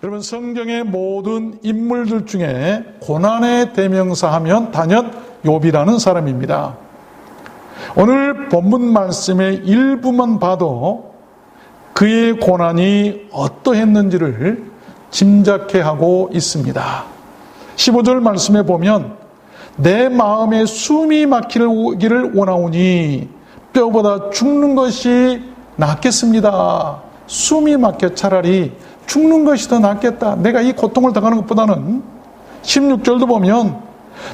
여러분, 성경의 모든 인물들 중에 고난의 대명사 하면 단연 욥이라는 사람입니다. 오늘 본문 말씀의 일부만 봐도 그의 고난이 어떠했는지를 짐작해 하고 있습니다. 15절 말씀에 보면 내 마음에 숨이 막히기를 원하오니 뼈보다 죽는 것이 낫겠습니다. 숨이 막혀 차라리 죽는 것이 더 낫겠다. 내가 이 고통을 당하는 것보다는. 16절도 보면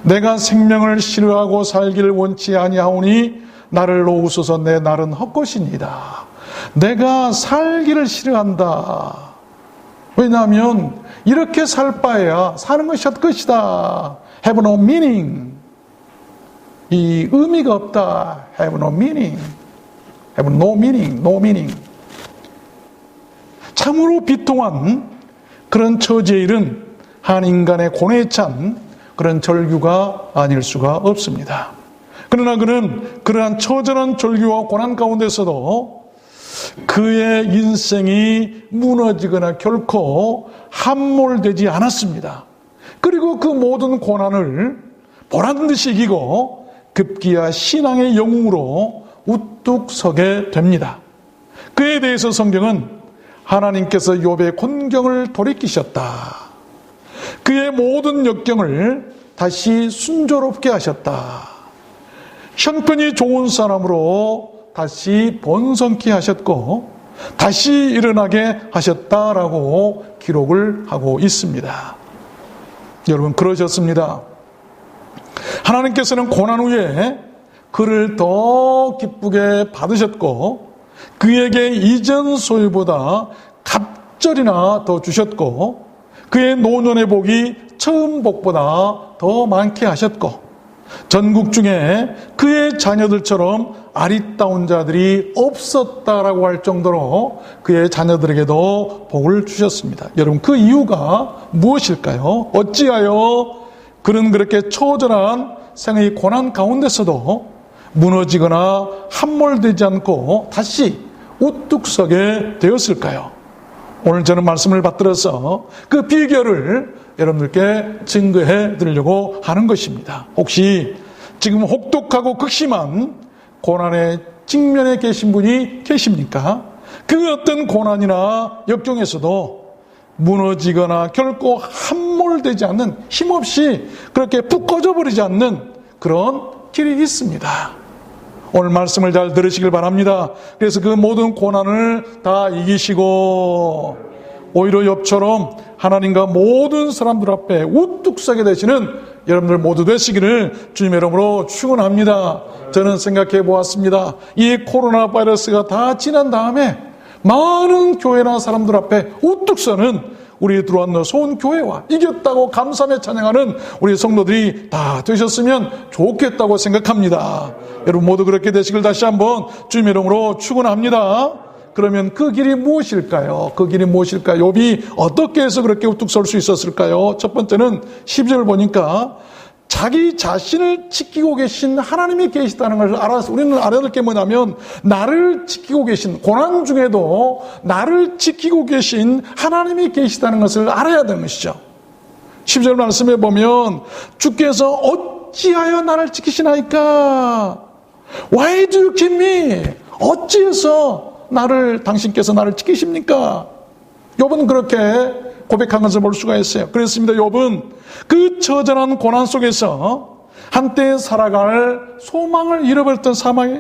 내가 생명을 싫어하고 살기를 원치 아니하오니 나를 놓으소서. 내 날은 헛것이니이다. 내가 살기를 싫어한다. 왜냐하면 이렇게 살 바에야 사는 것이 헛것이다. Have no meaning. 이 의미가 없다. Have no meaning. Have no meaning. No meaning. 참으로 비통한 그런 처지의 일은 한 인간의 고뇌에 찬 그런 절규가 아닐 수가 없습니다. 그러나 그는 그러한 처절한 절규와 고난 가운데서도 그의 인생이 무너지거나 결코 함몰되지 않았습니다. 그리고 그 모든 고난을 보란듯이 이기고 급기야 신앙의 영웅으로 우뚝 서게 됩니다. 그에 대해서 성경은 하나님께서 욥의 곤경을 돌이키셨다. 그의 모든 역경을 다시 순조롭게 하셨다. 형편이 좋은 사람으로 다시 번성케 하셨고 다시 일어나게 하셨다라고 기록을 하고 있습니다. 여러분, 그러셨습니다. 하나님께서는 고난 후에 그를 더 기쁘게 받으셨고 그에게 이전 소유보다 갑절이나 더 주셨고 그의 노년의 복이 처음 복보다 더 많게 하셨고 전국 중에 그의 자녀들처럼 아리따운 자들이 없었다라고 할 정도로 그의 자녀들에게도 복을 주셨습니다. 여러분, 그 이유가 무엇일까요? 어찌하여 그는 그렇게 초절한 생의 고난 가운데서도 무너지거나 함몰되지 않고 다시 우뚝 서게 되었을까요? 오늘 저는 말씀을 받들어서 그 비결을 여러분들께 증거해 드리려고 하는 것입니다. 혹시 지금 혹독하고 극심한 고난의 직면에 계신 분이 계십니까? 그 어떤 고난이나 역경에서도 무너지거나 결코 함몰되지 않는, 힘없이 그렇게 푹 꺼져버리지 않는 그런 길이 있습니다. 오늘 말씀을 잘 들으시길 바랍니다. 그래서 그 모든 고난을 다 이기시고 오히려 욥처럼 하나님과 모든 사람들 앞에 우뚝 서게 되시는 여러분들 모두 되시기를 주님의 이름으로 축원합니다. 저는 생각해 보았습니다. 이 코로나 바이러스가 다 지난 다음에 많은 교회나 사람들 앞에 우뚝 서는 우리 들어왔는 소원 교회와 이겼다고 감사하며 찬양하는 우리 성도들이 다 되셨으면 좋겠다고 생각합니다. 여러분 모두 그렇게 되시길 다시 한번 주님의 이름으로 축원합니다. 그러면 그 길이 무엇일까요? 그 길이 무엇일까요? 욥이 어떻게 해서 그렇게 우뚝 설 수 있었을까요? 첫 번째는 10절을 보니까 자기 자신을 지키고 계신 하나님이 계시다는 것을 알아서 우리는 알아야 될 게 뭐냐면 나를 지키고 계신, 고난 중에도 나를 지키고 계신 하나님이 계시다는 것을 알아야 되는 것이죠. 10절 말씀에 보면 주께서 어찌하여 나를 지키시나이까? Why do you keep me? 어찌해서 당신께서 나를 지키십니까? 욥은 그렇게 고백한 것을 볼 수가 있어요. 그렇습니다. 욥은 그 처절한 고난 속에서 한때 살아갈 소망을 잃어버렸던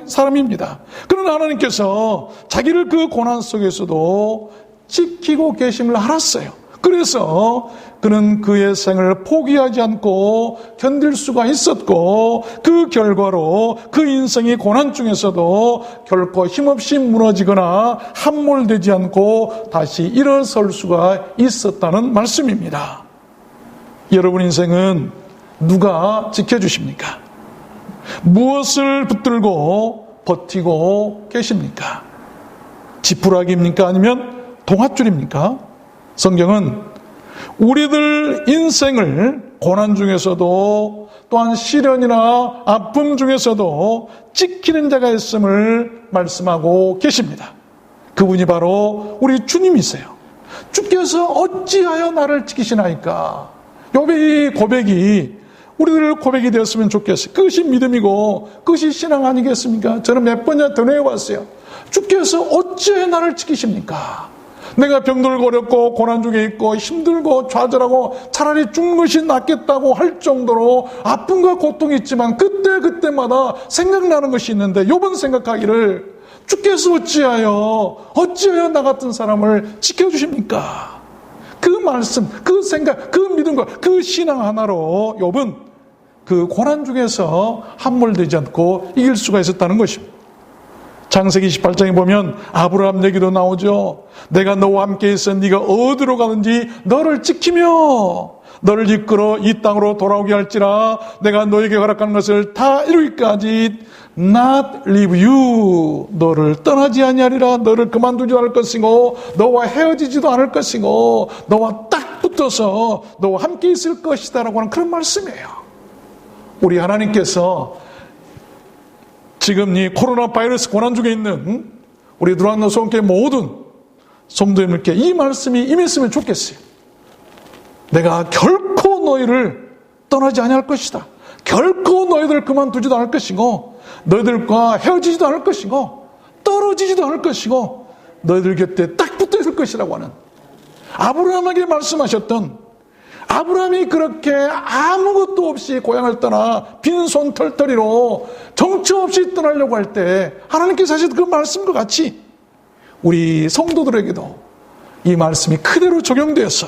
사람입니다. 그러나 하나님께서 자기를 그 고난 속에서도 지키고 계심을 알았어요. 그래서 그는 그의 생을 포기하지 않고 견딜 수가 있었고 그 결과로 그 인생의 고난 중에서도 결코 힘없이 무너지거나 함몰되지 않고 다시 일어설 수가 있었다는 말씀입니다. 여러분 인생은 누가 지켜주십니까? 무엇을 붙들고 버티고 계십니까? 지푸라기입니까? 아니면 동아줄입니까? 성경은 우리들 인생을 고난 중에서도 또한 시련이나 아픔 중에서도 지키는 자가 있음을 말씀하고 계십니다. 그분이 바로 우리 주님이세요. 주께서 어찌하여 나를 지키시나이까. 욥의 이 고백이 우리들 고백이 되었으면 좋겠어요. 그것이 믿음이고 그것이 신앙 아니겠습니까? 저는 몇 번이나 되뇌어왔어요. 주께서 어찌하여 나를 지키십니까? 내가 병들고 어렵고 고난 중에 있고 힘들고 좌절하고 차라리 죽는 것이 낫겠다고 할 정도로 아픔과 고통이 있지만 그때마다 생각나는 것이 있는데 욥은 생각하기를 주께서 어찌하여 나 같은 사람을 지켜주십니까? 그 말씀, 그 생각, 그 믿음과 그 신앙 하나로 욥은 그 고난 중에서 함몰되지 않고 이길 수가 있었다는 것입니다. 창세기 28장에 보면 아브라함 얘기도 나오죠. 내가 너와 함께 있어 네가 어디로 가든지 너를 지키며 너를 이끌어 이 땅으로 돌아오게 할지라 내가 너에게 허락하는 것을 다 이루기까지 not leave you, 너를 떠나지 아니하리라. 너를 그만두지 않을 것이고 너와 헤어지지도 않을 것이고 너와 딱 붙어서 너와 함께 있을 것이다 라고 하는 그런 말씀이에요. 우리 하나님께서 지금 이 코로나 바이러스 고난 중에 있는 우리 누란노 소원교회 모든 성도님들께 이 말씀이 임했으면 좋겠어요. 내가 결코 너희를 떠나지 아니할 것이다. 결코 너희들 그만두지도 않을 것이고 너희들과 헤어지지도 않을 것이고 떨어지지도 않을 것이고 너희들 곁에 딱 붙어 있을 것이라고 하는 아브라함에게 말씀하셨던, 아브라함이 그렇게 아무것도 없이 고향을 떠나 빈손 털터리로 정처 없이 떠나려고 할 때 하나님께서 하셨던 그 말씀과 같이 우리 성도들에게도 이 말씀이 그대로 적용되어서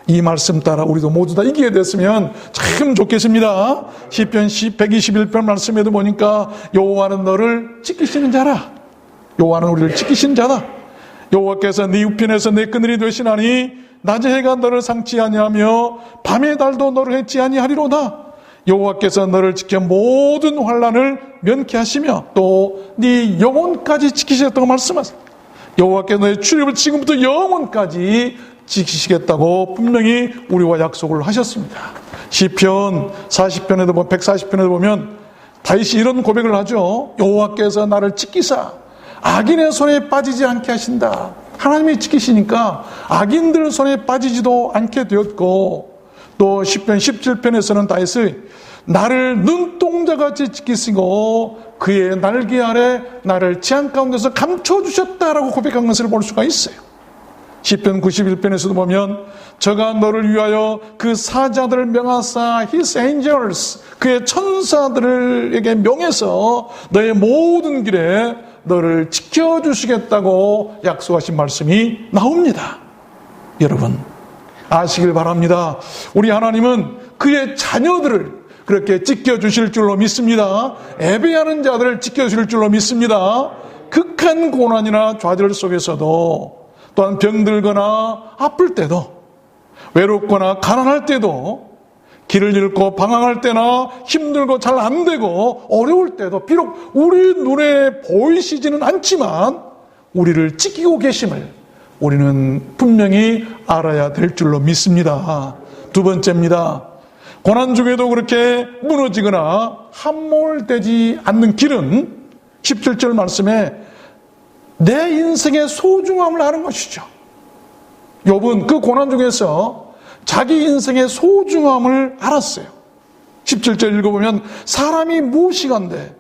이 말씀 따라 우리도 모두 다 이기게 됐으면 참 좋겠습니다. 시편 121편 말씀에도 보니까 여호와는 너를 지키시는 자라. 여호와는 우리를 지키시는 자다. 여호와께서 네 우편에서 내 그늘이 되시나니 낮의 해가 너를 상치 아니하며 밤의 달도 너를 해치 아니하리로다. 여호와께서 너를 지켜 모든 환난을 면케 하시며 또 네 영혼까지 지키시겠다고 말씀하세요. 여호와께서 너의 출입을 지금부터 영혼까지 지키시겠다고 분명히 우리와 약속을 하셨습니다. 시편 40편에도 140편에도 보면 다윗이 이런 고백을 하죠. 여호와께서 나를 지키사 악인의 손에 빠지지 않게 하신다. 하나님이 지키시니까 악인들 손에 빠지지도 않게 되었고, 또 시편 17편에서는 다윗이 나를 눈동자같이 지키시고 그의 날개 아래 나를 재앙 가운데서 감춰주셨다라고 고백한 것을 볼 수가 있어요. 시편 91편에서도 보면 저가 너를 위하여 그 사자들을 명하사 His angels, 그의 천사들에게 명해서 너의 모든 길에 너를 지켜주시겠다고 약속하신 말씀이 나옵니다. 여러분 아시길 바랍니다. 우리 하나님은 그의 자녀들을 그렇게 지켜주실 줄로 믿습니다. 예배하는 자들을 지켜주실 줄로 믿습니다. 극한 고난이나 좌절 속에서도, 또한 병들거나 아플 때도, 외롭거나 가난할 때도, 길을 잃고 방황할 때나 힘들고 잘 안 되고 어려울 때도 비록 우리 눈에 보이시지는 않지만 우리를 지키고 계심을 우리는 분명히 알아야 될 줄로 믿습니다. 두 번째입니다. 고난 중에도 그렇게 무너지거나 함몰되지 않는 길은 17절 말씀에 내 인생의 소중함을 아는 것이죠. 욥은 그 고난 중에서 자기 인생의 소중함을 알았어요. 17절 읽어보면 사람이 무엇이간데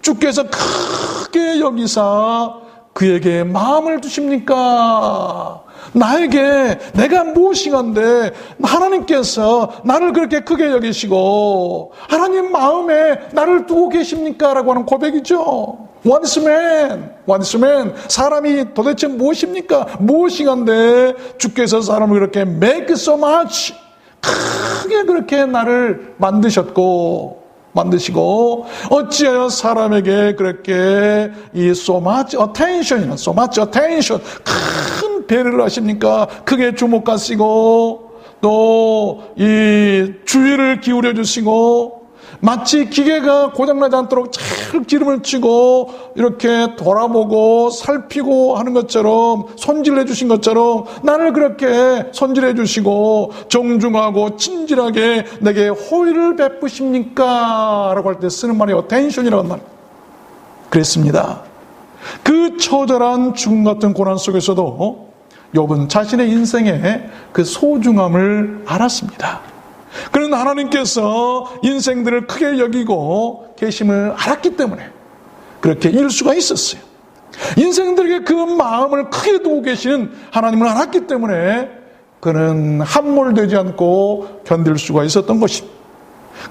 주께서 크게 여기사 그에게 마음을 두십니까? 나에게 내가 무엇이간데 하나님께서 나를 그렇게 크게 여기시고 하나님 마음에 나를 두고 계십니까? 라고 하는 고백이죠. What is man? What is man? 사람이 도대체 무엇입니까? 무엇이간데 주께서 사람을 그렇게 make so much, 크게 그렇게 나를 만드시고 어찌하여 사람에게 그렇게 이 so much attention, 큰 배려를 하십니까? 크게 주목하시고 또 이 주의를 기울여 주시고 마치 기계가 고장나지 않도록 잘 기름을 치고 이렇게 돌아보고 살피고 하는 것처럼 손질해 주신 것처럼 나를 그렇게 손질해 주시고 정중하고 친절하게 내게 호의를 베푸십니까? 라고 할 때 쓰는 말이 attention이라고 한 말. 그랬습니다. 그 처절한 죽음 같은 고난 속에서도 욥은 자신의 인생의 그 소중함을 알았습니다. 그는 하나님께서 인생들을 크게 여기고 계심을 알았기 때문에 그렇게 이룰 수가 있었어요. 인생들에게 그 마음을 크게 두고 계시는 하나님을 알았기 때문에 그는 함몰되지 않고 견딜 수가 있었던 것입니다.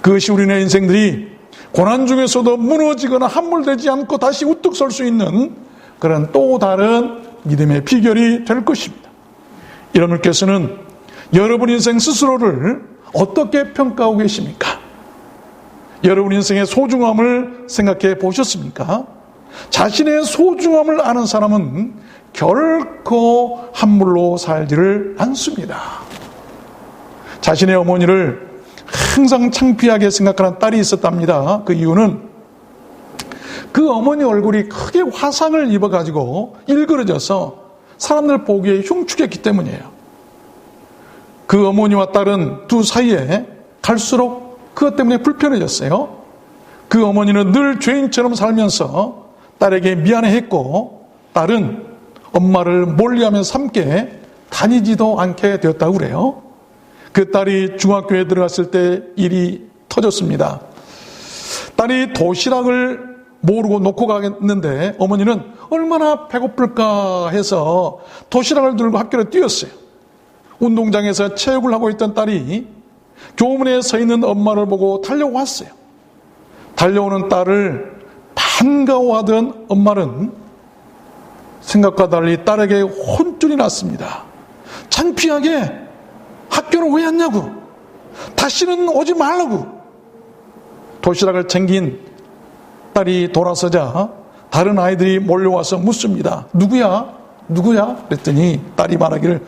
그것이 우리네 인생들이 고난 중에서도 무너지거나 함몰되지 않고 다시 우뚝 설 수 있는 그런 또 다른 믿음의 비결이 될 것입니다. 여러분께서는 여러분 인생 스스로를 어떻게 평가하고 계십니까? 여러분 인생의 소중함을 생각해 보셨습니까? 자신의 소중함을 아는 사람은 결코 함물로 살지를 않습니다. 자신의 어머니를 항상 창피하게 생각하는 딸이 있었답니다. 그 이유는 그 어머니 얼굴이 크게 화상을 입어가지고 일그러져서 사람들 보기에 흉측했기 때문이에요. 그 어머니와 딸은 두 사이에 갈수록 그것 때문에 불편해졌어요. 그 어머니는 늘 죄인처럼 살면서 딸에게 미안해했고 딸은 엄마를 멀리하면서 함께 다니지도 않게 되었다고 그래요. 그 딸이 중학교에 들어갔을 때 일이 터졌습니다. 딸이 도시락을 모르고 놓고 가겠는데 어머니는 얼마나 배고플까 해서 도시락을 들고 학교로 뛰었어요. 운동장에서 체육을 하고 있던 딸이 교문에 서 있는 엄마를 보고 달려왔어요. 달려오는 딸을 반가워하던 엄마는 생각과 달리 딸에게 혼쭐이 났습니다. 창피하게 학교는 왜 왔냐고, 다시는 오지 말라고. 도시락을 챙긴 딸이 돌아서자 다른 아이들이 몰려와서 묻습니다. 누구야? 그랬더니 딸이 말하기를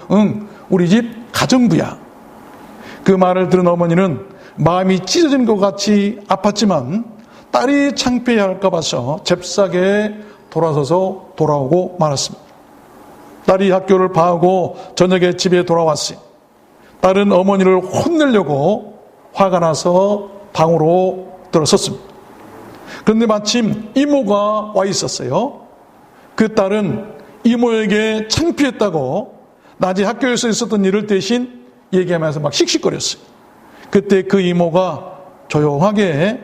우리 집 가정부야. 그 말을 들은 어머니는 마음이 찢어진 것 같이 아팠지만 딸이 창피해할까 봐서 잽싸게 돌아서서 돌아오고 말았습니다. 딸이 학교를 방하고 저녁에 집에 돌아왔어요. 딸은 어머니를 혼내려고 화가 나서 방으로 들어섰습니다. 그런데 마침 이모가 와 있었어요. 그 딸은 이모에게 창피했다고 낮에 학교에서 있었던 일을 대신 얘기하면서 막 씩씩거렸어요. 그때 그 이모가 조용하게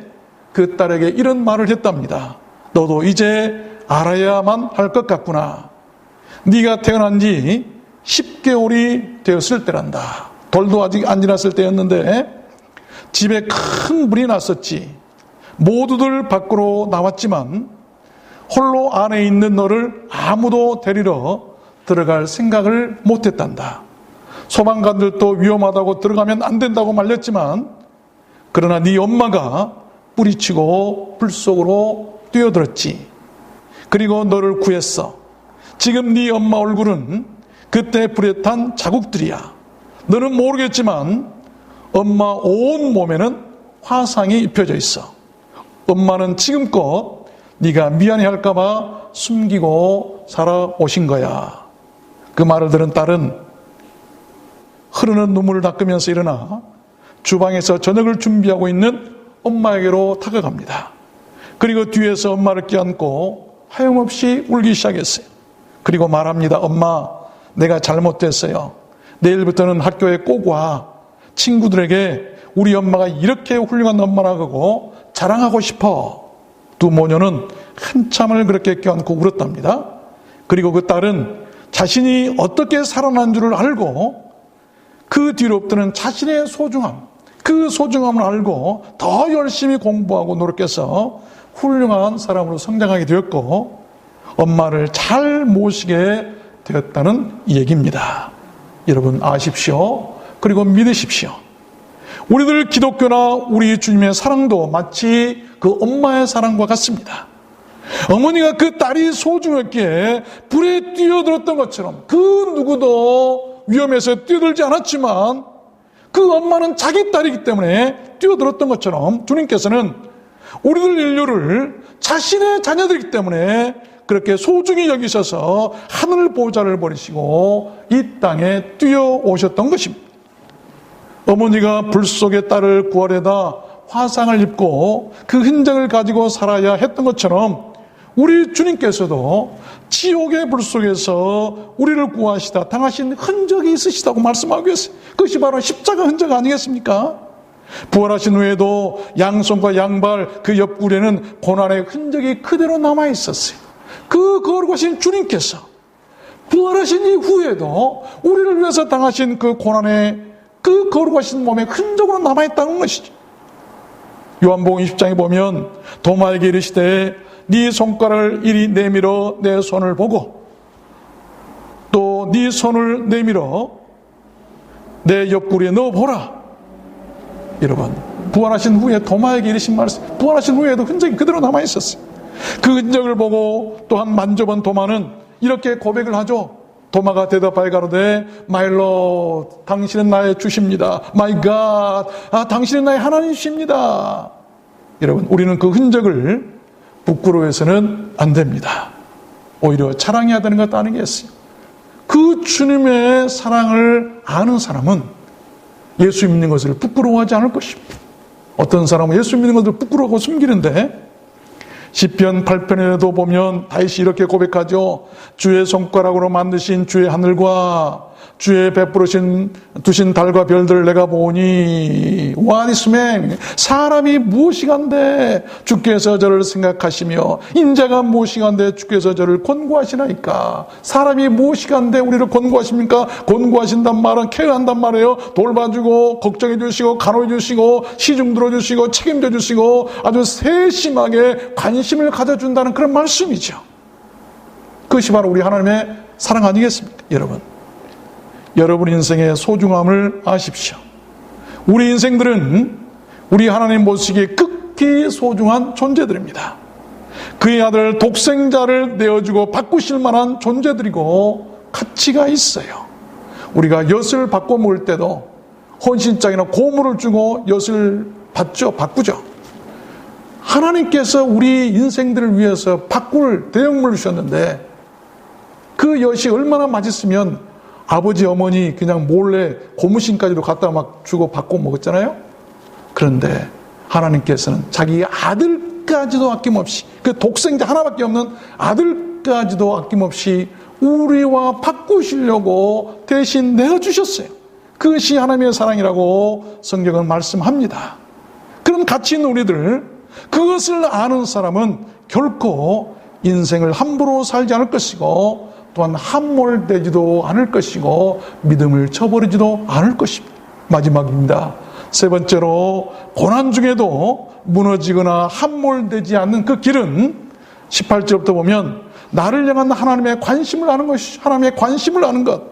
그 딸에게 이런 말을 했답니다. 너도 이제 알아야만 할 것 같구나. 네가 태어난 지 10개월이 되었을 때란다. 돌도 아직 안 지났을 때였는데 집에 큰 불이 났었지. 모두들 밖으로 나왔지만 홀로 안에 있는 너를 아무도 데리러 들어갈 생각을 못했단다. 소방관들도 위험하다고 들어가면 안 된다고 말렸지만 그러나 네 엄마가 뿌리치고 불 속으로 뛰어들었지. 그리고 너를 구했어. 지금 네 엄마 얼굴은 그때 불에 탄 자국들이야. 너는 모르겠지만 엄마 온 몸에는 화상이 입혀져 있어. 엄마는 지금껏 네가 미안해할까 봐 숨기고 살아오신 거야. 그 말을 들은 딸은 흐르는 눈물을 닦으면서 일어나 주방에서 저녁을 준비하고 있는 엄마에게로 다가갑니다. 그리고 뒤에서 엄마를 껴안고 하염없이 울기 시작했어요. 그리고 말합니다. 엄마, 내가 잘못됐어요. 내일부터는 학교에 꼭 와. 친구들에게 우리 엄마가 이렇게 훌륭한 엄마라고 자랑하고 싶어. 두 모녀는 한참을 그렇게 껴안고 울었답니다. 그리고 그 딸은 자신이 어떻게 살아난 줄을 알고 그 뒤로부터는 자신의 소중함, 그 소중함을 알고 더 열심히 공부하고 노력해서 훌륭한 사람으로 성장하게 되었고 엄마를 잘 모시게 되었다는 얘기입니다. 여러분 아십시오. 그리고 믿으십시오. 우리들 기독교나 우리 주님의 사랑도 마치 그 엄마의 사랑과 같습니다. 어머니가 그 딸이 소중했기에 불에 뛰어들었던 것처럼 그 누구도 위험해서 뛰어들지 않았지만 그 엄마는 자기 딸이기 때문에 뛰어들었던 것처럼 주님께서는 우리들 인류를 자신의 자녀들이기 때문에 그렇게 소중히 여기셔서 하늘 보좌를 버리시고 이 땅에 뛰어오셨던 것입니다. 어머니가 불 속에 딸을 구하려다 화상을 입고 그 흔적을 가지고 살아야 했던 것처럼 우리 주님께서도 지옥의 불 속에서 우리를 구하시다 당하신 흔적이 있으시다고 말씀하고 계세요. 그것이 바로 십자가 흔적 아니겠습니까? 부활하신 후에도 양손과 양발 그 옆구리에는 고난의 흔적이 그대로 남아 있었어요. 그 거룩하신 주님께서 부활하신 이후에도 우리를 위해서 당하신 그 고난의 그 거룩하신 몸의 흔적으로 남아있다는 것이죠. 요한복음 20장에 보면 도마에게 이르시되 네 손가락을 이리 내밀어 내 손을 보고 또 네 손을 내밀어 내 옆구리에 넣어보라. 여러분, 부활하신 후에 도마에게 이르신 말씀, 부활하신 후에도 흔적이 그대로 남아있었어요. 그 흔적을 보고 또한 만져본 도마는 이렇게 고백을 하죠. 도마가 대답하여 가로되 My Lord, 당신은 나의 주십니다. My God, 당신은 나의 하나님이십니다. 여러분, 우리는 그 흔적을 부끄러워해서는 안 됩니다. 오히려 자랑해야 되는 것 아니겠어요? 그 주님의 사랑을 아는 사람은 예수 믿는 것을 부끄러워하지 않을 것입니다. 어떤 사람은 예수 믿는 것을 부끄러워하고 숨기는데 시편 8편에도 보면 다윗이 이렇게 고백하죠. 주의 손가락으로 만드신 주의 하늘과 주의 베풀으신 두신 달과 별들을 내가 보니 What is man? 사람이 무엇이간데 주께서 저를 생각하시며 인자가 무엇이간데 주께서 저를 권고하시나이까. 사람이 무엇이간데 우리를 권고하십니까? 권고하신단 말은 케어한단 말이에요. 돌봐주고 걱정해 주시고 간호해 주시고 시중 들어주시고 책임져 주시고 아주 세심하게 관심을 가져준다는 그런 말씀이죠. 그것이 바로 우리 하나님의 사랑 아니겠습니까? 여러분 인생의 소중함을 아십시오. 우리 인생들은 우리 하나님 보시기에 극히 소중한 존재들입니다. 그의 아들 독생자를 내어주고 바꾸실 만한 존재들이고 가치가 있어요. 우리가 엿을 바꿔 먹을 때도 헌신장이나 고물을 주고 엿을 바꾸죠. 하나님께서 우리 인생들을 위해서 바꿀 대형물을 주셨는데 그 엿이 얼마나 맛있으면 아버지 어머니 그냥 몰래 고무신까지도 갖다 막 주고 바꿔 먹었잖아요. 그런데 하나님께서는 자기 아들까지도 아낌없이, 그 독생자 하나밖에 없는 아들까지도 아낌없이 우리와 바꾸시려고 대신 내어주셨어요. 그것이 하나님의 사랑이라고 성경은 말씀합니다. 그런 가치 있는 우리들, 그것을 아는 사람은 결코 인생을 함부로 살지 않을 것이고 또한 함몰되지도 않을 것이고 믿음을 저버리지도 않을 것입니다. 마지막입니다. 세 번째로 고난 중에도 무너지거나 함몰되지 않는 그 길은 18절부터 보면 나를 향한 하나님의 관심을 아는 것이 하나님의 관심을 아는 것.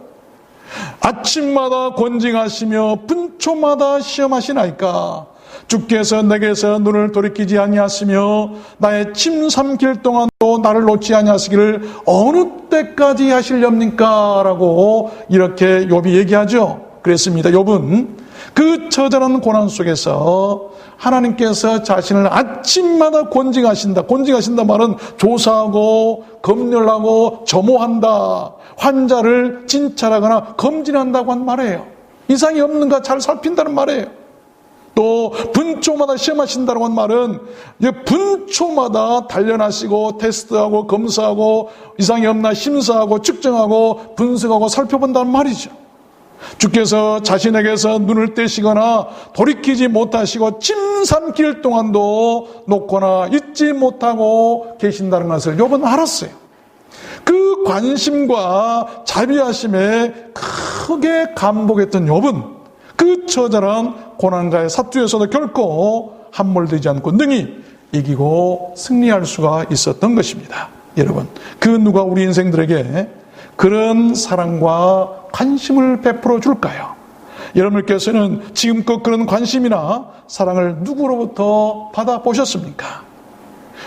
아침마다 권징하시며 분초마다 시험하시나이까. 주께서 내게서 눈을 돌이키지 아니하시며 나의 침 삼킬 동안도 나를 놓지 아니하시기를 어느 때까지 하시렵니까? 라고 이렇게 욥이 얘기하죠. 그랬습니다. 욥은 그 처절한 고난 속에서 하나님께서 자신을 아침마다 권징하신다. 권징하신다 말은 조사하고 검열하고 점호한다. 환자를 진찰하거나 검진한다고 한 말이에요. 이상이 없는가 잘 살핀다는 말이에요. 또 분초마다 시험하신다고 한 말은 분초마다 단련하시고 테스트하고 검사하고 이상이 없나 심사하고 측정하고 분석하고 살펴본다는 말이죠. 주께서 자신에게서 눈을 떼시거나 돌이키지 못하시고 침 삼킬 동안도 놓거나 잊지 못하고 계신다는 것을 욥은 알았어요. 그 관심과 자비하심에 크게 감복했던 욥은 그 처절한 고난과의 사투에서도 결코 함몰되지 않고 능히 이기고 승리할 수가 있었던 것입니다. 여러분, 그 누가 우리 인생들에게 그런 사랑과 관심을 베풀어 줄까요? 여러분께서는 지금껏 그런 관심이나 사랑을 누구로부터 받아보셨습니까?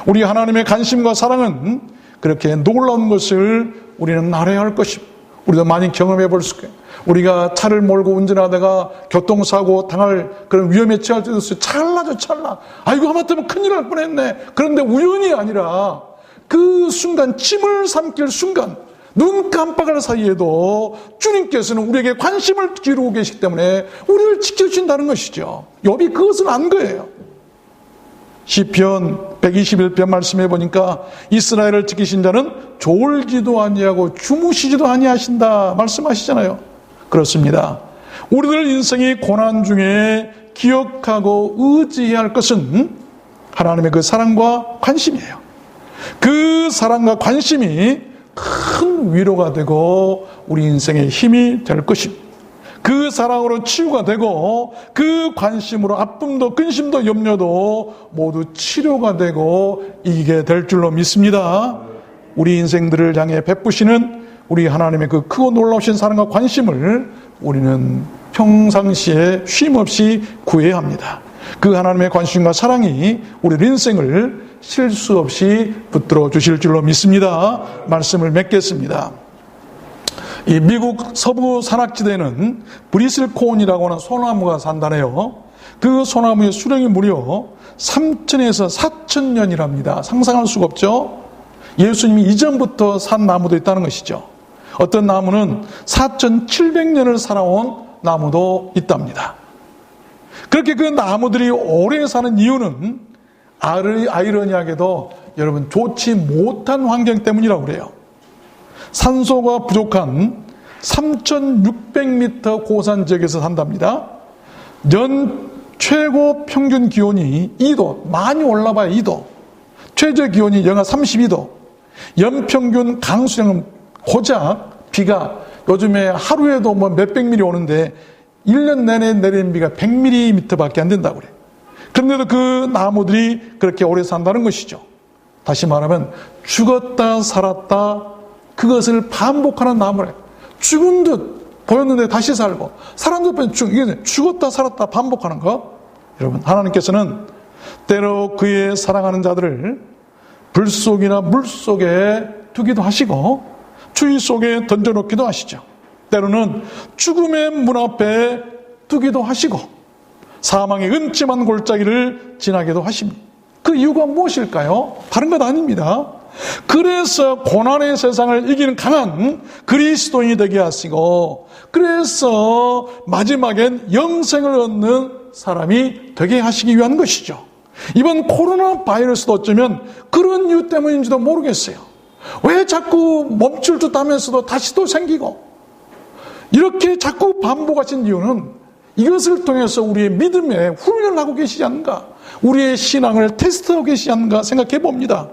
우리 하나님의 관심과 사랑은 그렇게 놀라운 것을 우리는 알아야 할 것입니다. 우리도 많이 경험해 볼 수 있어요. 우리가 차를 몰고 운전하다가 교통사고 당할 그런 위험에 처할 때도 있어요. 찰나죠, 찰나. 아이고, 하마터면 큰일 날 뻔했네. 그런데 우연이 아니라 그 순간, 침을 삼킬 순간, 눈 깜빡할 사이에도 주님께서는 우리에게 관심을 기울이고 계시기 때문에 우리를 지켜주신다는 것이죠. 욥이 그것을 안 거예요. 시편 121편 말씀해 보니까 이스라엘을 지키신 자는 졸지도 아니하고 주무시지도 아니하신다 말씀하시잖아요. 그렇습니다. 우리들 인생의 고난 중에 기억하고 의지해야 할 것은 하나님의 그 사랑과 관심이에요. 그 사랑과 관심이 큰 위로가 되고 우리 인생의 힘이 될 것입니다. 그 사랑으로 치유가 되고 그 관심으로 아픔도 근심도 염려도 모두 치료가 되고 이기게 될 줄로 믿습니다. 우리 인생들을 향해 베푸시는 우리 하나님의 그 크고 놀라우신 사랑과 관심을 우리는 평상시에 쉼없이 구해야 합니다. 그 하나님의 관심과 사랑이 우리 인생을 실수 없이 붙들어 주실 줄로 믿습니다. 말씀을 맺겠습니다. 이 미국 서부 산악지대에는 브리슬콘이라고 하는 소나무가 산다네요. 그 소나무의 수령이 무려 3,000에서 4,000년이랍니다. 상상할 수가 없죠. 예수님이 이전부터 산 나무도 있다는 것이죠. 어떤 나무는 4,700년을 살아온 나무도 있답니다. 그렇게 그 나무들이 오래 사는 이유는 아이러니하게도 여러분 좋지 못한 환경 때문이라고 그래요. 산소가 부족한 3,600m 고산 지역에서 산답니다. 연 최고 평균 기온이 2도, 많이 올라봐야 2도, 최저 기온이 영하 32도, 연평균 강수량은 고작 비가 요즘에 하루에도 뭐 몇백 미리 오는데 1년 내내 내리는 비가 100mm 밖에 안 된다고 그래요. 그런데도 그 나무들이 그렇게 오래 산다는 것이죠. 다시 말하면 죽었다 살았다 그것을 반복하는 나무래. 죽은 듯 보였는데 다시 살고 살았는 듯 이게 죽었다 살았다 반복하는 거. 여러분 하나님께서는 때로 그의 사랑하는 자들을 불 속이나 물 속에 두기도 하시고 추위 속에 던져놓기도 하시죠. 때로는 죽음의 문 앞에 두기도 하시고 사망의 음침한 골짜기를 지나기도 하십니다. 그 이유가 무엇일까요? 다른 것 아닙니다. 그래서 고난의 세상을 이기는 강한 그리스도인이 되게 하시고 그래서 마지막엔 영생을 얻는 사람이 되게 하시기 위한 것이죠. 이번 코로나 바이러스도 어쩌면 그런 이유 때문인지도 모르겠어요. 왜 자꾸 멈출 듯 하면서도 다시 또 생기고 이렇게 자꾸 반복하신 이유는 이것을 통해서 우리의 믿음에 훈련을 하고 계시지 않는가, 우리의 신앙을 테스트하고 계시지 않는가 생각해 봅니다.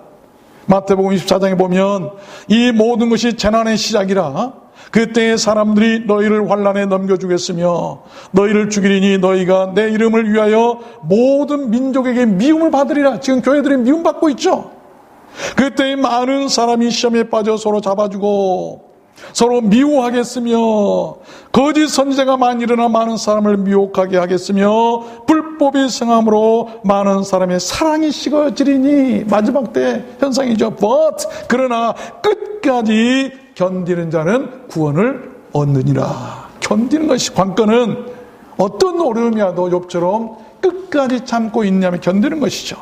마태복음 24장에 보면 이 모든 것이 재난의 시작이라 그때의 사람들이 너희를 환난에 넘겨주겠으며 너희를 죽이리니 너희가 내 이름을 위하여 모든 민족에게 미움을 받으리라. 지금 교회들이 미움받고 있죠. 그때 많은 사람이 시험에 빠져 서로 잡아주고 서로 미워하겠으며 거짓 선지자가 많이 일어나 많은 사람을 미혹하게 하겠으며 불법이 성함으로 많은 사람의 사랑이 식어지리니 마지막 때 현상이죠. But 그러나 끝까지 견디는 자는 구원을 얻느니라. 견디는 것이 관건은 어떤 어려움이 와도 욥처럼 끝까지 참고 인내하며 견디는 것이죠.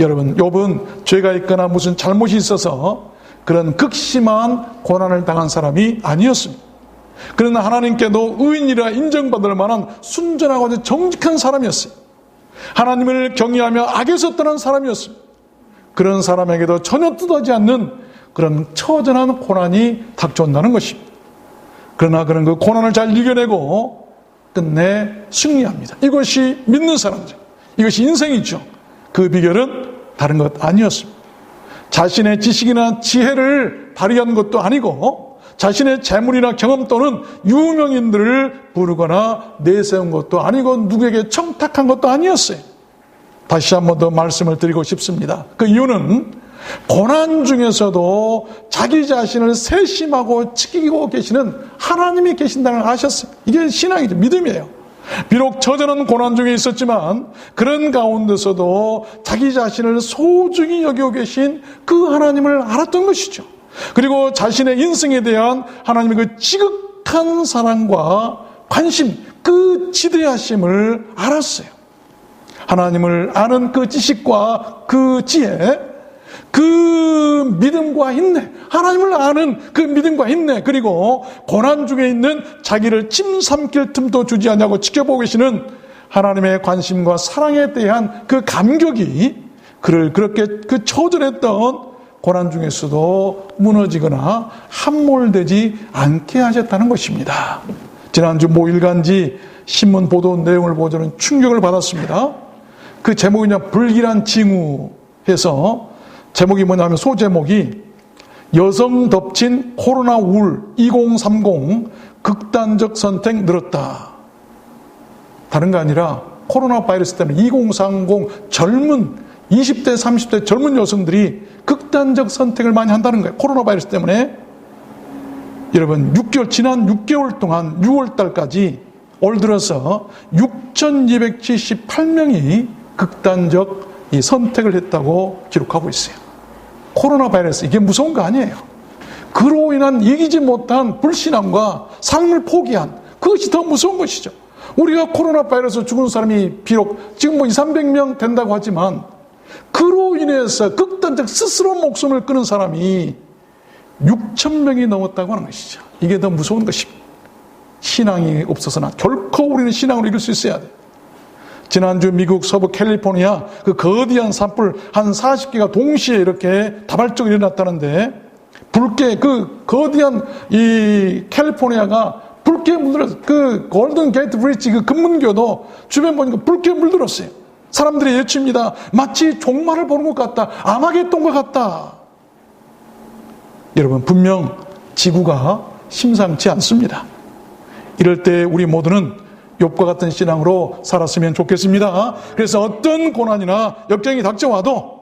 여러분 욥은 죄가 있거나 무슨 잘못이 있어서 그런 극심한 고난을 당한 사람이 아니었습니다. 그러나 하나님께도 의인이라 인정받을 만한 순전하고 정직한 사람이었어요. 하나님을 경외하며 악에서 떠난 사람이었습니다. 그런 사람에게도 전혀 뜻하지 않는 그런 처절한 고난이 닥쳐온다는 것입니다. 그러나 그런 그 고난을 잘 이겨내고 끝내 승리합니다. 이것이 믿는 사람들, 이것이 인생이죠. 그 비결은 다른 것 아니었습니다. 자신의 지식이나 지혜를 발휘한 것도 아니고 자신의 재물이나 경험 또는 유명인들을 부르거나 내세운 것도 아니고 누구에게 청탁한 것도 아니었어요. 다시 한 번 더 말씀을 드리고 싶습니다. 그 이유는 고난 중에서도 자기 자신을 세심하고 지키고 계시는 하나님이 계신다는 걸 아셨어요. 이게 신앙이죠. 믿음이에요. 비록 처절한 고난 중에 있었지만 그런 가운데서도 자기 자신을 소중히 여기고 계신 그 하나님을 알았던 것이죠. 그리고 자신의 인생에 대한 하나님의 그 지극한 사랑과 관심, 그 지대하심을 알았어요. 하나님을 아는 그 지식과 그 지혜, 그 믿음과 인내, 하나님을 아는 그 믿음과 인내, 그리고 고난 중에 있는 자기를 침 삼킬 틈도 주지 않냐고 지켜보고 계시는 하나님의 관심과 사랑에 대한 그 감격이 그를 그렇게 그 처절했던 고난 중에서도 무너지거나 함몰되지 않게 하셨다는 것입니다. 지난주 모일간지 신문 보도 내용을 보고 저는 충격을 받았습니다. 그 제목이냐 불길한 징후해서 제목이 뭐냐면 소제목이 여성 덮친 코로나 우울 2030 극단적 선택 늘었다. 다른 거 아니라 코로나 바이러스 때문에 2030 젊은 20대 30대 젊은 여성들이 극단적 선택을 많이 한다는 거예요. 코로나 바이러스 때문에. 여러분 지난 6개월 동안 6월 달까지 올 들어서 6,278명이 극단적 이 선택을 했다고 기록하고 있어요. 코로나 바이러스 이게 무서운 거 아니에요. 그로 인한 이기지 못한 불신앙과 삶을 포기한 그것이 더 무서운 것이죠. 우리가 코로나 바이러스 죽은 사람이 비록 지금 200~300명 된다고 하지만 그로 인해서 극단적 스스로 목숨을 끊은 사람이 6,000명이 넘었다고 하는 것이죠. 이게 더 무서운 것입니다. 신앙이 없어서나 결코 우리는 신앙으로 이길 수 있어야 돼요. 지난주 미국 서부 캘리포니아 그 거대한 산불 한 40개가 동시에 이렇게 다발적으로 일어났다는데 불께 그 거대한 이 캘리포니아가 불께 물들었어요. 그 골든 게이트 브리지 그 금문교도 주변 보니까 불께 물들었어요. 사람들이 외칩니다. 마치 종말을 보는 것 같다. 아마겟돈과 같다. 여러분 분명 지구가 심상치 않습니다. 이럴 때 우리 모두는 욥과 같은 신앙으로 살았으면 좋겠습니다. 그래서 어떤 고난이나 역경이 닥쳐와도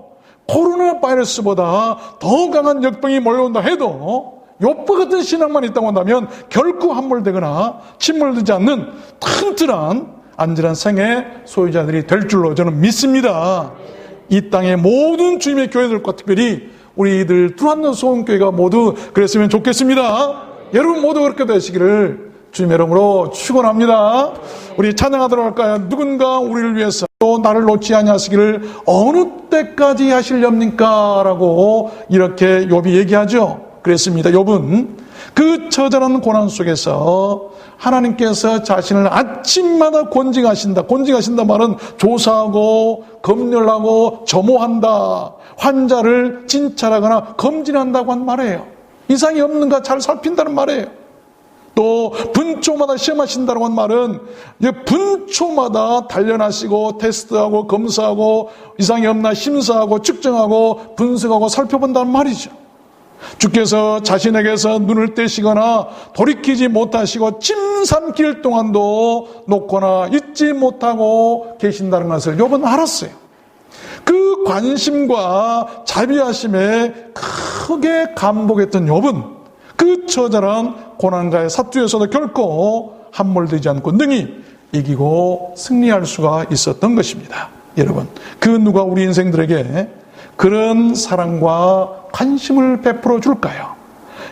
코로나 바이러스보다 더 강한 역병이 몰려온다 해도 욥과 같은 신앙만 있다고 한다면 결코 함몰되거나 침몰되지 않는 튼튼한 안전한 생의 소유자들이 될 줄로 저는 믿습니다. 이 땅의 모든 주님의 교회들과 특별히 우리들 두란노 소원교회가 모두 그랬으면 좋겠습니다. 여러분 모두 그렇게 되시기를 주님의 이름으로 축원합니다. 우리 찬양하도록 할까요? 누군가 우리를 위해서 또 나를 놓지 아니하시기를 어느 때까지 하시렵니까? 라고 이렇게 욥이 얘기하죠. 그랬습니다. 욥은 그 처절한 고난 속에서 하나님께서 자신을 아침마다 권징하신다. 권징하신다 말은 조사하고 검열하고 점호한다. 환자를 진찰하거나 검진한다고 한 말이에요. 이상이 없는가 잘 살핀다는 말이에요. 또 분초마다 시험하신다고 한 말은 분초마다 단련하시고 테스트하고 검사하고 이상이 없나 심사하고 측정하고 분석하고 살펴본다는 말이죠. 주께서 자신에게서 눈을 떼시거나 돌이키지 못하시고 침 삼킬 동안도 놓거나 잊지 못하고 계신다는 것을 욥은 알았어요. 그 관심과 자비하심에 크게 감복했던 욥은 그 처절한 고난과의 사투에서도 결코 함몰되지 않고 능히 이기고 승리할 수가 있었던 것입니다. 여러분, 그 누가 우리 인생들에게 그런 사랑과 관심을 베풀어 줄까요?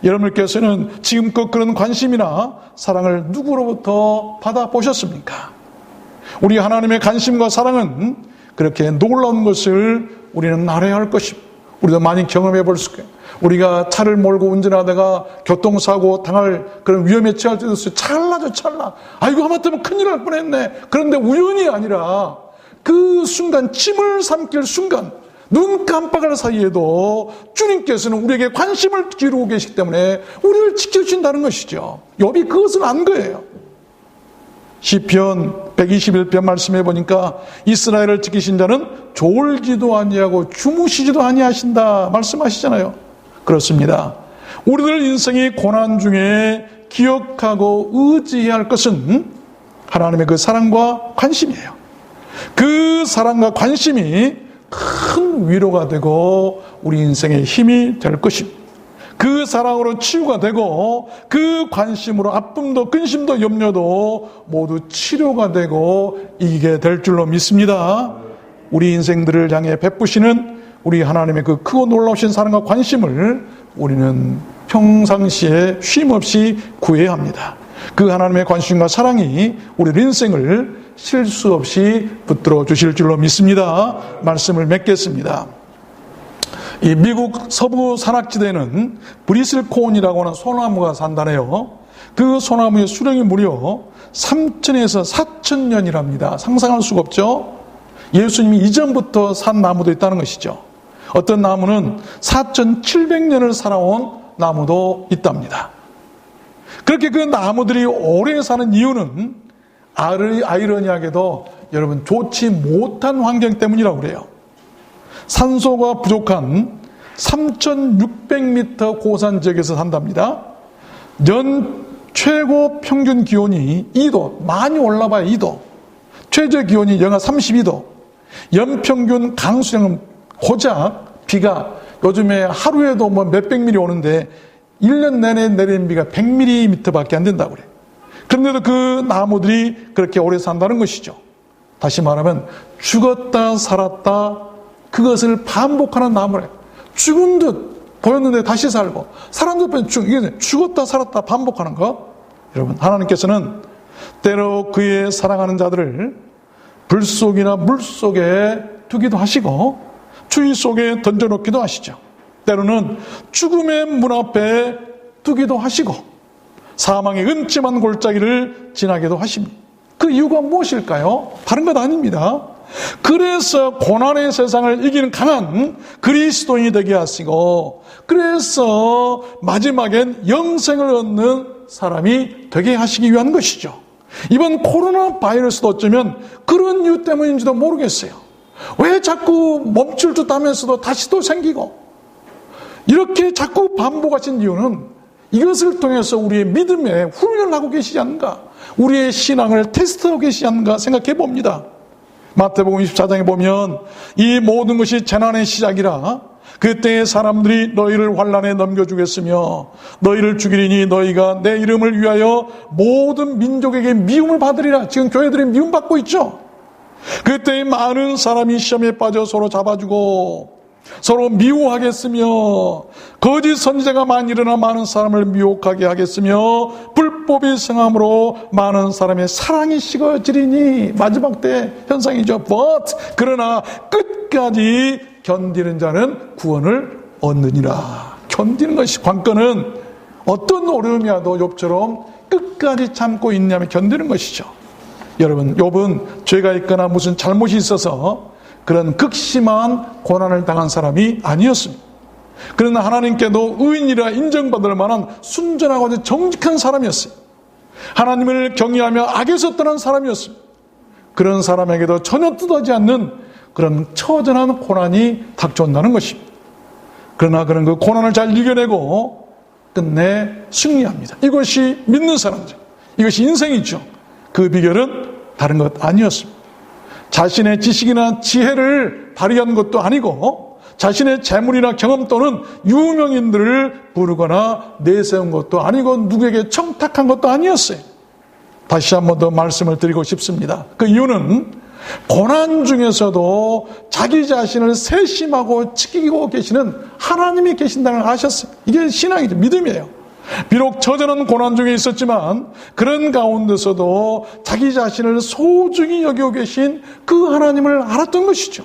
여러분께서는 지금껏 그런 관심이나 사랑을 누구로부터 받아보셨습니까? 우리 하나님의 관심과 사랑은 그렇게 놀라운 것을 우리는 알아야 할 것입니다. 우리도 많이 경험해 볼 수 있어요. 우리가 차를 몰고 운전하다가 교통사고 당할 그런 위험에 처할 때도 있어요. 찰나죠, 찰나. 아이고, 하마터면 큰일 날 뻔했네. 그런데 우연이 아니라 그 순간, 침을 삼킬 순간, 눈 깜빡할 사이에도 주님께서는 우리에게 관심을 기울이고 계시기 때문에 우리를 지켜주신다는 것이죠. 욥이 그것을 안 거예요. 시편 121편 말씀해 보니까 이스라엘을 지키신 자는 졸지도 아니하고 주무시지도 아니하신다 말씀하시잖아요. 그렇습니다. 우리들 인생이 고난 중에 기억하고 의지해야 할 것은 하나님의 그 사랑과 관심이에요. 그 사랑과 관심이 큰 위로가 되고 우리 인생의 힘이 될 것입니다. 그 사랑으로 치유가 되고 그 관심으로 아픔도 근심도 염려도 모두 치료가 되고 이기게 될 줄로 믿습니다. 우리 인생들을 향해 베푸시는 우리 하나님의 그 크고 놀라우신 사랑과 관심을 우리는 평상시에 쉼없이 구해야 합니다. 그 하나님의 관심과 사랑이 우리 인생을 실수 없이 붙들어 주실 줄로 믿습니다. 말씀을 맺겠습니다. 이 미국 서부 산악지대에는 브리슬코온이라고 하는 소나무가 산다네요. 그 소나무의 수령이 무려 3,000에서 4,000년이랍니다. 상상할 수가 없죠. 예수님이 이전부터 산 나무도 있다는 것이죠. 어떤 나무는 4,700년을 살아온 나무도 있답니다. 그렇게 그 나무들이 오래 사는 이유는 아이러니하게도 여러분 좋지 못한 환경 때문이라고 그래요. 산소가 부족한 3,600m 고산 지역에서 산답니다. 연 최고 평균 기온이 2도, 많이 올라봐야 2도, 최저 기온이 영하 32도, 연평균 강수량은 고작 비가 요즘에 하루에도 뭐 몇백 미리 오는데 1년 내내 내리는 비가 100mm 밖에 안 된다고 그래요. 그런데도 그 나무들이 그렇게 오래 산다는 것이죠. 다시 말하면 죽었다 살았다 그것을 반복하는 나무래. 죽은 듯 보였는데 다시 살고 살았는 듯 이게 죽었다 살았다 반복하는 거. 여러분, 하나님께서는 때로 그의 사랑하는 자들을 불 속이나 물 속에 두기도 하시고 추위 속에 던져놓기도 하시죠. 때로는 죽음의 문 앞에 두기도 하시고 사망의 음침한 골짜기를 지나기도 하십니다. 그 이유가 무엇일까요? 다른 것 아닙니다. 그래서 고난의 세상을 이기는 강한 그리스도인이 되게 하시고 그래서 마지막엔 영생을 얻는 사람이 되게 하시기 위한 것이죠. 이번 코로나 바이러스도 어쩌면 그런 이유 때문인지도 모르겠어요. 왜 자꾸 멈출 듯 하면서도 다시 또 생기고 이렇게 자꾸 반복하신 이유는 이것을 통해서 우리의 믿음에 훈련을 하고 계시지 않는가, 우리의 신앙을 테스트하고 계시지 않는가 생각해 봅니다. 마태복음 24장에 보면 이 모든 것이 재난의 시작이라 그때의 사람들이 너희를 환난에 넘겨주겠으며 너희를 죽이리니 너희가 내 이름을 위하여 모든 민족에게 미움을 받으리라. 지금 교회들이 미움받고 있죠. 그때 많은 사람이 시험에 빠져 서로 잡아주고 서로 미워하겠으며 거짓 선지자가 많이 일어나 많은 사람을 미혹하게 하겠으며 불법이 성함으로 많은 사람의 사랑이 식어지리니 마지막 때 현상이죠. But 그러나 끝까지 견디는 자는 구원을 얻느니라. 견디는 것이 관건은 어떤 어려움이 와도 욥처럼 끝까지 참고 인내하며 견디는 것이죠. 여러분, 욥은 죄가 있거나 무슨 잘못이 있어서 그런 극심한 고난을 당한 사람이 아니었습니다. 그러나 하나님께도 의인이라 인정받을 만한 순전하고 정직한 사람이었어요. 하나님을 경외하며 악에서 떠난 사람이었습니다. 그런 사람에게도 전혀 뜻하지 않는 그런 처절한 고난이 닥쳐온다는 것입니다. 그러나 그런 그 고난을 잘 이겨내고 끝내 승리합니다. 이것이 믿는 사람들, 이것이 인생이죠. 그 비결은 다른 것 아니었습니다. 자신의 지식이나 지혜를 발휘한 것도 아니고 자신의 재물이나 경험 또는 유명인들을 부르거나 내세운 것도 아니고 누구에게 청탁한 것도 아니었어요. 다시 한 번 더 말씀을 드리고 싶습니다. 그 이유는 고난 중에서도 자기 자신을 세심하고 지키고 계시는 하나님이 계신다는 걸 아셨어요. 이게 신앙이죠. 믿음이에요. 비록 처절한 고난 중에 있었지만 그런 가운데서도 자기 자신을 소중히 여기고 계신 그 하나님을 알았던 것이죠.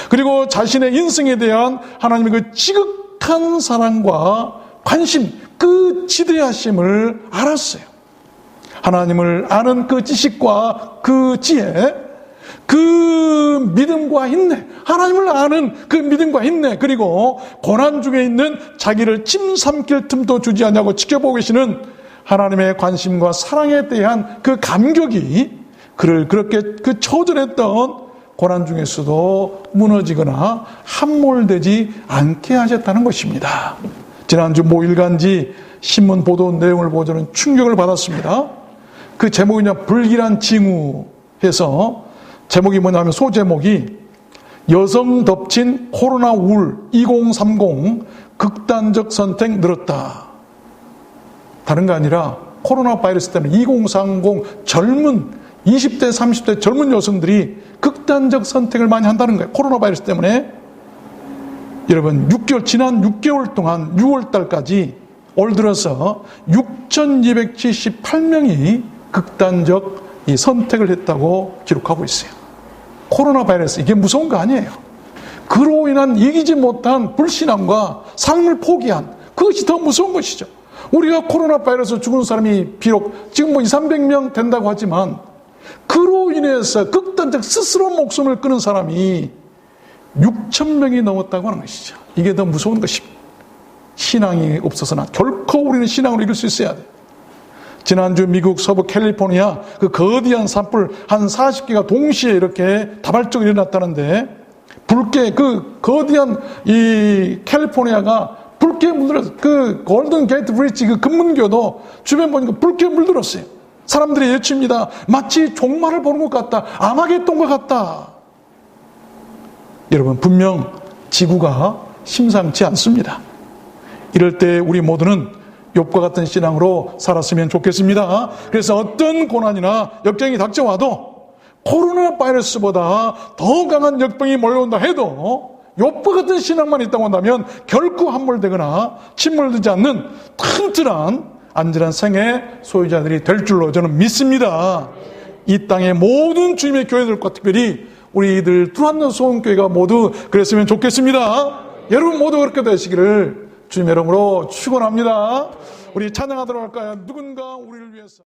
그리고 자신의 인생에 대한 하나님의 그 지극한 사랑과 관심, 그 지대하심을 알았어요. 하나님을 아는 그 지식과 그 지혜, 그 믿음과 인내, 하나님을 아는 그 믿음과 인내, 그리고 고난 중에 있는 자기를 침 삼킬 틈도 주지 않냐고 지켜보고 계시는 하나님의 관심과 사랑에 대한 그 감격이 그를 그렇게 그 처절했던 고난 중에서도 무너지거나 함몰되지 않게 하셨다는 것입니다. 지난주 모일간지 신문 보도 내용을 보고 저는 충격을 받았습니다. 그 제목이냐 불길한 징후해서 제목이 뭐냐면 소제목이 여성 덮친 코로나 우울 2030 극단적 선택 늘었다. 다른 거 아니라 코로나 바이러스 때문에 2030 젊은 20대 30대 젊은 여성들이 극단적 선택을 많이 한다는 거예요. 코로나 바이러스 때문에. 여러분 지난 6개월 동안 6월 달까지 올 들어서 6,278명이 극단적 이 선택을 했다고 기록하고 있어요. 코로나 바이러스, 이게 무서운 거 아니에요. 그로 인한 이기지 못한 불신앙과 삶을 포기한 그것이 더 무서운 것이죠. 우리가 코로나 바이러스 죽은 사람이 비록 지금 200, 300명 된다고 하지만 그로 인해서 극단적 스스로 목숨을 끊은 사람이 6,000명이 넘었다고 하는 것이죠. 이게 더 무서운 것입니다. 신앙이 없어서는 결코 우리는 신앙으로 이길 수 있어야 돼요. 지난주 미국 서부 캘리포니아 그 거대한 산불 한 40개가 동시에 이렇게 다발적으로 일어났다는데, 불길, 그 거대한 이 캘리포니아가 불길에 물들었어요. 그 골든 게이트 브리지 그 금문교도 주변 보니까 불길에 물들었어요. 사람들이 외칩니다. 마치 종말을 보는 것 같다. 아마겟돈과 같다. 여러분, 분명 지구가 심상치 않습니다. 이럴 때 우리 모두는 욥과 같은 신앙으로 살았으면 좋겠습니다. 그래서 어떤 고난이나 역경이 닥쳐와도 코로나 바이러스보다 더 강한 역병이 몰려온다 해도 욥과 같은 신앙만 있다고 한다면 결코 함몰되거나 침몰되지 않는 튼튼한 안전한 생의 소유자들이 될 줄로 저는 믿습니다. 이 땅의 모든 주님의 교회들과 특별히 우리들 두란노 소원교회가 모두 그랬으면 좋겠습니다. 여러분 모두 그렇게 되시기를 주님의 이름으로 축원합니다. 우리 찬양하도록 할까요? 누군가 우리를 위해서.